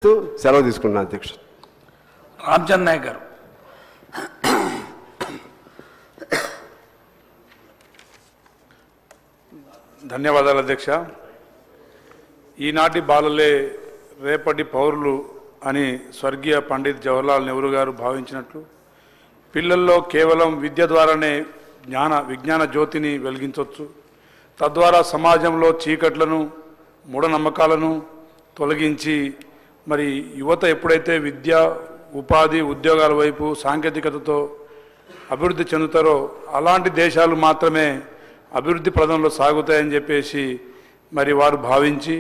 సెలవు తీసుకున్నాను అధ్యక్ష. రామచంద్ర నాయక్ గారు. ధన్యవాదాలు అధ్యక్ష. ఈనాటి బాలలే రేపటి పౌరులు అని స్వర్గీయ పండిత్ జవహర్లాల్ నెహ్రూ గారు భావించినట్లు పిల్లల్లో కేవలం విద్య ద్వారానే విజ్ఞాన జ్యోతిని వెలిగించవచ్చు. తద్వారా సమాజంలో చీకట్లను మూఢనమ్మకాలను తొలగించి మరి యువత ఎప్పుడైతే విద్య ఉపాధి ఉద్యోగాల వైపు సాంకేతికతతో అభివృద్ధి చెందుతారో అలాంటి దేశాలు మాత్రమే అభివృద్ధి పదంలో సాగుతాయని చెప్పేసి మరి వారు భావించి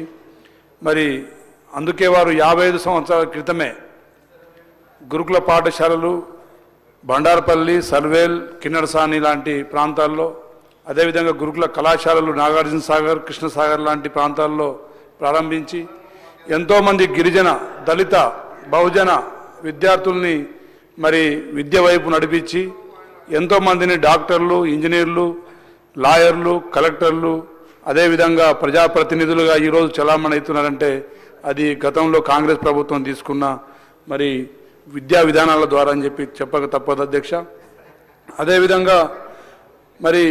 మరి అందుకే వారు 55 సంవత్సరాల క్రితమే గురుకుల పాఠశాలలు బండారపల్లి సర్వేల్ కిన్నెరసాని లాంటి ప్రాంతాల్లో అదేవిధంగా గురుకుల కళాశాలలు నాగార్జున సాగర్ కృష్ణసాగర్ లాంటి ప్రాంతాల్లో ప్రారంభించి ఎంతోమంది గిరిజన దళిత బహుజన విద్యార్థుల్ని మరి విద్య వైపు నడిపించి ఎంతోమందిని డాక్టర్లు ఇంజనీర్లు లాయర్లు కలెక్టర్లు అదేవిధంగా ప్రజాప్రతినిధులుగా ఈరోజు చలామణి అవుతున్నారంటే అది గతంలో కాంగ్రెస్ ప్రభుత్వం తీసుకున్న మరి విద్యా విధానాల ద్వారా అని చెప్పక తప్పదు అధ్యక్ష. అదేవిధంగా మరి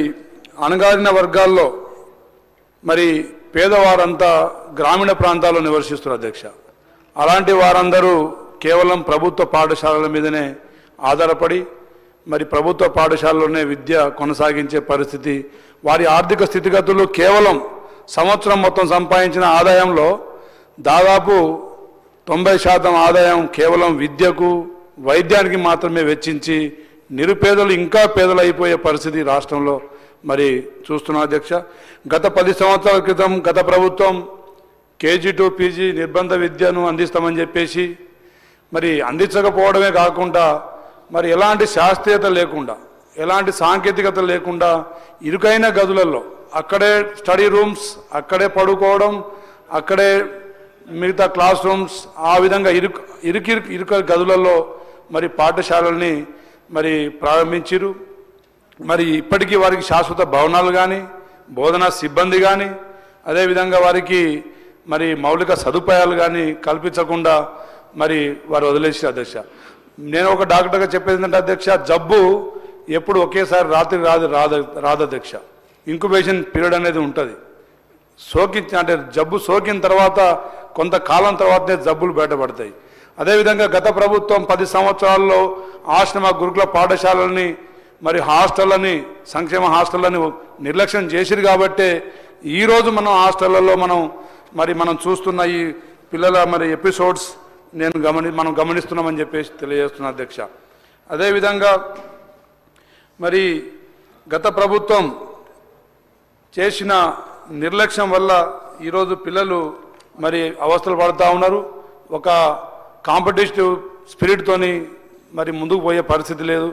అణగారిన వర్గాల్లో మరి పేదవారంతా గ్రామీణ ప్రాంతాల్లో నివసిస్తున్నారు అధ్యక్ష. అలాంటి వారందరూ కేవలం ప్రభుత్వ పాఠశాలల మీదనే ఆధారపడి మరి ప్రభుత్వ పాఠశాలలోనే విద్య కొనసాగించే పరిస్థితి. వారి ఆర్థిక స్థితిగతులు కేవలం సంవత్సరం మొత్తం సంపాదించిన ఆదాయంలో దాదాపు 90% ఆదాయం కేవలం విద్యకు వైద్యానికి మాత్రమే వెచ్చించి నిరుపేదలు ఇంకా పేదలైపోయే పరిస్థితి రాష్ట్రంలో మరి చూస్తున్నాం అధ్యక్ష. గత 10 సంవత్సరాల క్రితం గత ప్రభుత్వం KG to PG నిర్బంధ విద్యను అందిస్తామని చెప్పేసి మరి అందించకపోవడమే కాకుండా మరి ఎలాంటి శాస్త్రీయత లేకుండా ఎలాంటి సాంకేతికత లేకుండా ఇరుకైన గదులలో అక్కడే స్టడీ రూమ్స్ అక్కడే పడుకోవడం అక్కడే మిగతా క్లాస్ రూమ్స్ ఆ విధంగా ఇరుక గదులలో మరి పాఠశాలల్ని మరి ప్రారంభించారు. మరి ఇప్పటికీ వారికి శాశ్వత భవనాలు కానీ బోధనా సిబ్బంది కానీ అదేవిధంగా వారికి మరి మౌలిక సదుపాయాలు కానీ కల్పించకుండా మరి వారు వదిలేసి అధ్యక్ష. నేను ఒక డాక్టర్గా చెప్పేది ఏంటంటే అధ్యక్ష, జబ్బు ఎప్పుడు ఒకేసారి రాత్రి రాదు అధ్యక్ష. ఇంక్యుబేషన్ పీరియడ్ అనేది ఉంటుంది. అంటే జబ్బు సోకిన తర్వాత కొంతకాలం తర్వాతనే జబ్బులు బయటపడతాయి. అదేవిధంగా గత ప్రభుత్వం 10 సంవత్సరాల్లో ఆశ్రమ గురుకుల పాఠశాలల్ని మరి హాస్టళ్ళని సంక్షేమ హాస్టళ్ళని నిర్లక్ష్యం చేసిరు కాబట్టే ఈరోజు మనం హాస్టళ్లలో మనం చూస్తున్న ఈ పిల్లల మరి ఎపిసోడ్స్ మనం గమనిస్తున్నామని చెప్పేసి తెలియజేస్తున్నా అధ్యక్ష. అదేవిధంగా మరి గత ప్రభుత్వం చేసిన నిర్లక్ష్యం వల్ల ఈరోజు పిల్లలు మరి అవస్థలు పడుతూ ఉన్నారు. ఒక కాంపిటేటివ్ స్పిరిట్తోని మరి ముందుకు పోయే పరిస్థితి లేదు.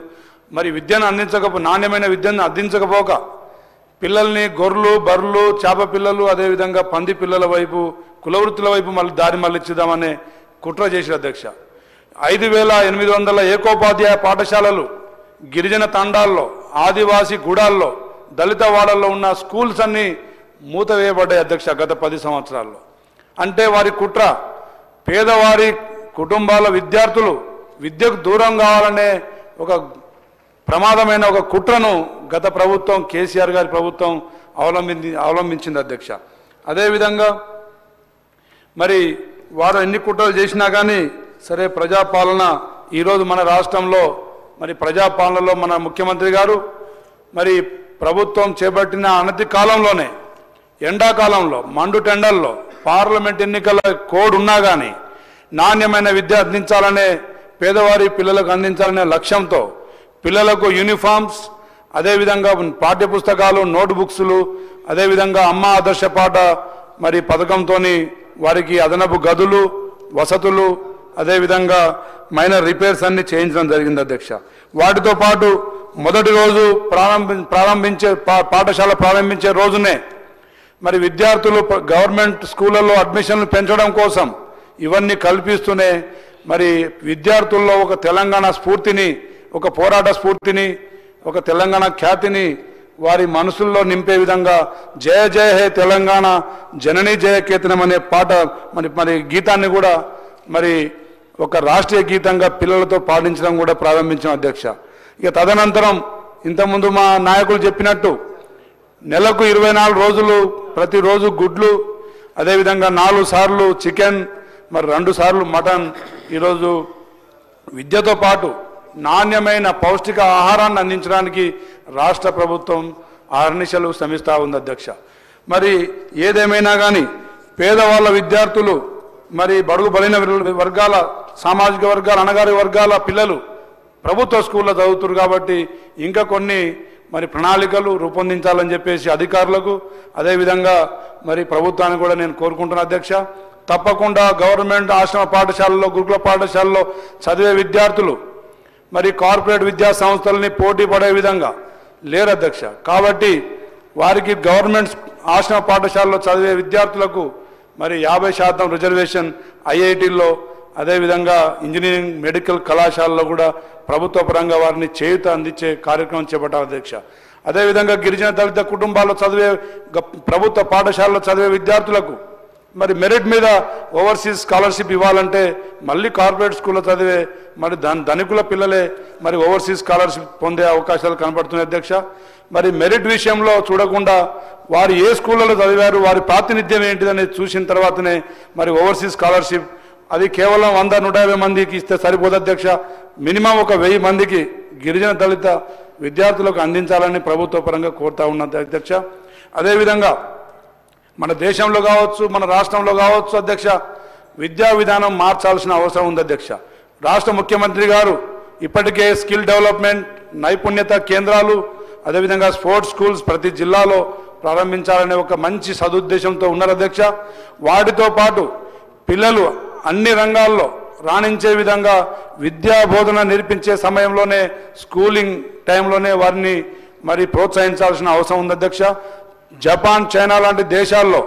మరి విద్యను నాణ్యమైన విద్యను అందించకపోక పిల్లల్ని గొర్రెలు బర్రెలు చేప పిల్లలు అదేవిధంగా పంది పిల్లల వైపు కులవృత్తుల వైపు దారి మళ్ళించుదామనే కుట్ర చేసిన అధ్యక్ష. 5800 ఏకోపాధ్యాయ పాఠశాలలు గిరిజన తండాల్లో ఆదివాసీ గూడాల్లో దళిత వాడల్లో ఉన్న స్కూల్స్ అన్నీ మూతవేయబడ్డాయి అధ్యక్ష గత 10 సంవత్సరాల్లో. అంటే వారి కుట్ర పేదవారి కుటుంబాల విద్యార్థులు విద్యకు దూరం కావాలనే ఒక ప్రమాదమైన ఒక కుట్రను గత ప్రభుత్వం కేసీఆర్ గారి ప్రభుత్వం అవలంబించింది అధ్యక్ష. అదేవిధంగా మరి వారు ఎన్ని కుట్రలు చేసినా కానీ సరే ప్రజాపాలన ఈరోజు మన రాష్ట్రంలో మరి ప్రజాపాలనలో మన ముఖ్యమంత్రి గారు మరి ప్రభుత్వం చేపట్టిన అనతి కాలంలోనే ఎండాకాలంలో మండు టెండల్లో పార్లమెంట్ ఎన్నికల కోడ్ ఉన్నా కానీ నాణ్యమైన విద్య అందించాలనే పేదవారి పిల్లలకు అందించాలనే లక్ష్యంతో పిల్లలకు యూనిఫామ్స్ అదేవిధంగా పాఠ్యపుస్తకాలు నోట్బుక్స్లు అదేవిధంగా అమ్మ ఆదర్శ పాఠ మరి పథకంతో వారికి అదనపు గదులు వసతులు అదేవిధంగా మైనర్ రిపేర్స్ అన్ని చేయించడం జరిగింది అధ్యక్ష. వాటితో పాటు మొదటి రోజు పాఠశాల ప్రారంభించే రోజునే మరి విద్యార్థులు గవర్నమెంట్ స్కూళ్ళల్లో అడ్మిషన్లు పెంచడం కోసం ఇవన్నీ కల్పిస్తూనే మరి విద్యార్థుల్లో ఒక తెలంగాణ స్ఫూర్తిని ఒక పోరాట స్ఫూర్తిని ఒక తెలంగాణ ఖ్యాతిని వారి మనసుల్లో నింపే విధంగా జయ జయ హే తెలంగాణ జననీ జయ కేతనం అనే పాట మరి గీతాన్ని కూడా మరి ఒక రాష్ట్రీయ గీతంగా పిల్లలతో పాటించడం కూడా ప్రారంభించాం అధ్యక్ష. ఇక తదనంతరం ఇంతకుముందు మా నాయకులు చెప్పినట్టు నెలకు 24 రోజులు ప్రతిరోజు గుడ్లు, అదేవిధంగా 4 సార్లు చికెన్, మరి 2 సార్లు మటన్, ఈరోజు విద్యతో పాటు నాణ్యమైన పౌష్టిక ఆహారాన్ని అందించడానికి రాష్ట్ర ప్రభుత్వం అహర్నిశలు శ్రమిస్తూ ఉంది అధ్యక్ష. మరి ఏదేమైనా కానీ పేదవాళ్ళ విద్యార్థులు, మరి బడుగు బలైన వర్గాల, సామాజిక వర్గాల, అణగారి వర్గాల పిల్లలు ప్రభుత్వ స్కూల్లో చదువుతున్నారు కాబట్టి ఇంకా కొన్ని మరి ప్రణాళికలు రూపొందించాలని చెప్పేసి అధికారులకు, అదేవిధంగా మరి ప్రభుత్వాన్ని కూడా నేను కోరుకుంటున్నా అధ్యక్ష. తప్పకుండా గవర్నమెంట్ ఆశ్రమ పాఠశాలలో, గురుకుల పాఠశాలలో చదివే విద్యార్థులు మరి కార్పొరేట్ విద్యా సంస్థలని పోటీ పడే విధంగా లేరు అధ్యక్ష. కాబట్టి వారికి గవర్నమెంట్ ఆశ్రమ పాఠశాలలో చదివే విద్యార్థులకు మరి 50% రిజర్వేషన్ ఐఐటీల్లో, అదేవిధంగా ఇంజనీరింగ్ మెడికల్ కళాశాలలో కూడా ప్రభుత్వ పరంగా వారిని చేయూత అందించే కార్యక్రమం చేపట్టాలి అధ్యక్ష. అదేవిధంగా గిరిజన దళిత కుటుంబాల్లో చదివే ప్రభుత్వ పాఠశాలలో చదివే విద్యార్థులకు మరి మెరిట్ మీద ఓవర్సీస్ స్కాలర్షిప్ ఇవ్వాలంటే మళ్ళీ కార్పొరేట్ స్కూల్లో చదివే మరి ధనికుల పిల్లలే మరి ఓవర్సీస్ స్కాలర్షిప్ పొందే అవకాశాలు కనపడుతున్నాయి అధ్యక్ష. మరి మెరిట్ విషయంలో చూడకుండా వారు ఏ స్కూళ్ళలో చదివారు, వారి ప్రాతినిధ్యం ఏంటిదనేది చూసిన తర్వాతనే మరి ఓవర్సీస్ స్కాలర్షిప్ అది కేవలం 100-150 మందికి ఇస్తే సరిపోదు అధ్యక్ష. మినిమం ఒక 1000 మందికి గిరిజన దళిత విద్యార్థులకు అందించాలని ప్రభుత్వ పరంగా కోరుతా ఉన్నది అధ్యక్ష. అదేవిధంగా మన దేశంలో కావచ్చు, మన రాష్ట్రంలో కావచ్చు అధ్యక్ష, విద్యా విధానం మార్చాల్సిన అవసరం ఉంది అధ్యక్ష. రాష్ట్ర ముఖ్యమంత్రి గారు ఇప్పటికే స్కిల్ డెవలప్మెంట్, నైపుణ్యత కేంద్రాలు, అదేవిధంగా స్పోర్ట్స్ స్కూల్స్ ప్రతి జిల్లాలో ప్రారంభించాలనే ఒక మంచి సదుద్దేశంతో ఉన్నారు అధ్యక్ష. వాటితో పాటు పిల్లలు అన్ని రంగాల్లో రాణించే విధంగా విద్యా బోధన నేర్పించే సమయంలోనే, స్కూలింగ్ టైంలోనే వారిని మరి ప్రోత్సహించాల్సిన అవసరం ఉంది అధ్యక్ష. జపాన్, చైనా లాంటి దేశాల్లో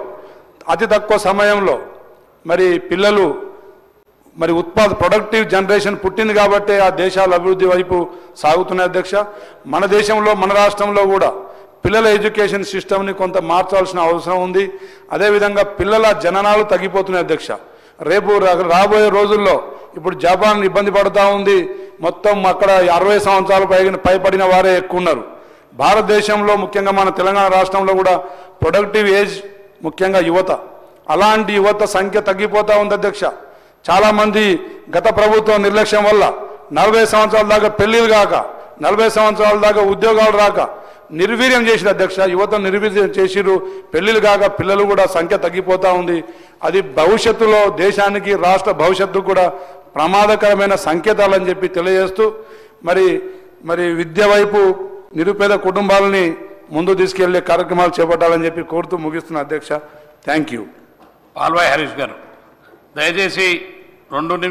అతి తక్కువ సమయంలో మరి పిల్లలు మరి ప్రొడక్టివ్ జనరేషన్ పుట్టింది కాబట్టి ఆ దేశాల అభివృద్ధి వైపు సాగుతున్నాయి అధ్యక్ష. మన దేశంలో, మన రాష్ట్రంలో కూడా పిల్లల ఎడ్యుకేషన్ సిస్టమ్ని కొంత మార్చాల్సిన అవసరం ఉంది. అదేవిధంగా పిల్లల జననాలు తగ్గిపోతున్నాయి అధ్యక్ష. రేపు రాబోయే రోజుల్లో ఇప్పుడు జపాన్ ఇబ్బంది పడుతూ ఉంది, మొత్తం అక్కడ 60 సంవత్సరాలు పైబడిన వారే ఎక్కువ ఉన్నారు. భారతదేశంలో ముఖ్యంగా మన తెలంగాణ రాష్ట్రంలో కూడా ప్రొడక్టివ్ ఏజ్ ముఖ్యంగా యువత, అలాంటి యువత సంఖ్య తగ్గిపోతూ ఉంది అధ్యక్ష. చాలామంది గత ప్రభుత్వం నిర్లక్ష్యం వల్ల 40 సంవత్సరాల దాకా పెళ్లిలు కాక, 40 సంవత్సరాల దాకా ఉద్యోగాలు రాక నిర్వీర్యం చేసిరు అధ్యక్ష. యువతను నిర్వీర్యం చేసిరు, పెళ్లిలు కాక పిల్లలు కూడా సంఖ్య తగ్గిపోతూ ఉంది. అది భవిష్యత్తులో దేశానికి, రాష్ట్ర భవిష్యత్తుకు కూడా ప్రమాదకరమైన సంకేతాలని చెప్పి తెలియజేస్తూ మరి విద్య వైపు నిరుపేద కుటుంబాలని ముందు తీసుకెళ్లే కార్యక్రమాలు చేపట్టాలని చెప్పి కోరుతూ ముగిస్తున్న అధ్యక్ష. Thank you. పాల్వాయి హరీష్ గారు దయచేసి 2 నిమిషాలు